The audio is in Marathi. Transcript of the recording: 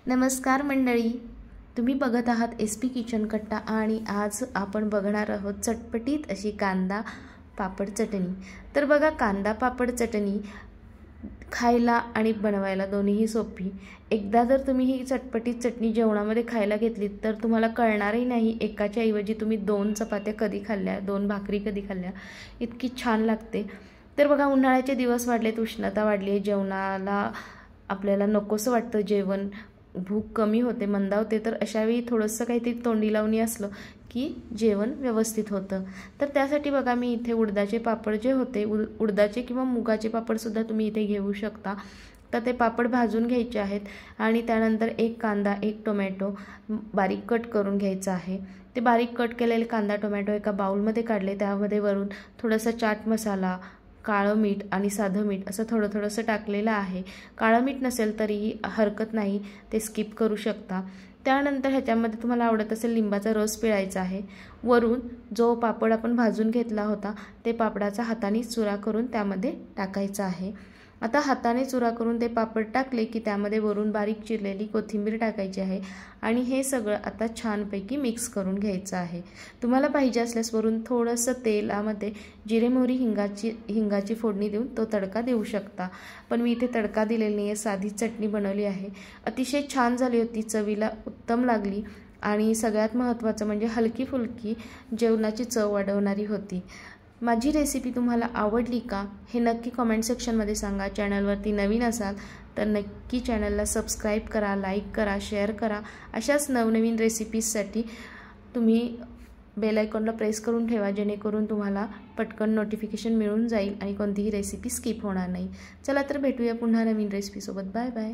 नमस्कार मंडळी, तुम्ही बघत आहात SP किचन कट्टा आणि आज आपण बघणार आहोत चटपटीत अशी कांदा पापड चटणी। तर बघा, कांदा पापड चटणी खायला आणि बनवायला दोन्हीही सोपी। एकदा जर तुम्ही ही चटपटीत चटणी जेवणामध्ये खायला घेतलीत तर तुम्हाला कळणारही नाही एकाच्या ऐवजी तुम्ही 2 चपात्या कधी खाल्ल्या, 2 भाकरी कधी खाल्ल्या, इतकी छान लागते। तर बघा, उन्हाळ्याचे दिवस वाढलेत, उष्णता वाढली आहे, जेवणाला आपल्याला नकोसं वाटतं, जेवण भूक कमी होते, मंदावते। तर अशावेळी थोडंसं काहीतरी तोंडी लावणी असलं की जेवण व्यवस्थित होतं। तर त्यासाठी बघा, मी इथे उडदाचे पापड जे होते, उडदाचे किंवा मुगाचे पापडसुद्धा तुम्ही इथे घेऊ शकता। तर ते पापड भाजून घ्यायचे आहेत आणि त्यानंतर एक कांदा, एक टोमॅटो बारीक कट करून घ्यायचा आहे। ते बारीक कट केलेले कांदा टोमॅटो एका बाउलमध्ये काढले, त्यामध्ये वरून थोडासा चाट मसाला, काळं मीठ आणि साधं मीठ असं थोडंसं टाकलेलं आहे। काळं मीठ नसेल तरीही हरकत नाही, ते स्किप करू शकता। त्यानंतर ह्याच्यामध्ये तुम्हाला आवडत असेल लिंबाचा रस पिळायचा आहे। वरून जो पापड आपण भाजून घेतला होता ते पापडाचा हाताने चुरा करून त्यामध्ये टाकायचा आहे। आता हाताने चुरा करून ते पापड टाकले की त्यामध्ये वरून बारीक चिरलेली कोथिंबीर टाकायची आहे आणि हे सगळं आता छानपैकी मिक्स करून घ्यायचं आहे। तुम्हाला पाहिजे असल्यास वरून थोडंसं तेलामध्ये जिरे मोहरी हिंगाची फोडणी देऊन तो तडका देऊ शकता, पण मी इथे तडका दिलेला नाही आहे, साधी चटणी बनवली आहे। अतिशय छान झाली होती, चवीला उत्तम लागली आणि सगळ्यात महत्त्वाचं म्हणजे हलकी फुलकी जेवणाची चव वाढवणारी होती। माझी रेसिपी तुम्हाला आवडली का हे नक्की कमेंट सेक्शनमध्ये सांगा। चॅनलवरती नवीन असाल तर नक्की चॅनलला सबस्क्राईब करा, लाईक करा, शेअर करा। अशाच नवनवीन रेसिपीजसाठी तुम्ही बेल आयकॉनला प्रेस करून ठेवा, जेणेकरून तुम्हाला पटकन नोटिफिकेशन मिळून जाईल आणि कोणतीही रेसिपी स्किप होणार नाही। चला तर भेटूया पुन्हा नवीन रेसिपीसोबत। Bye bye.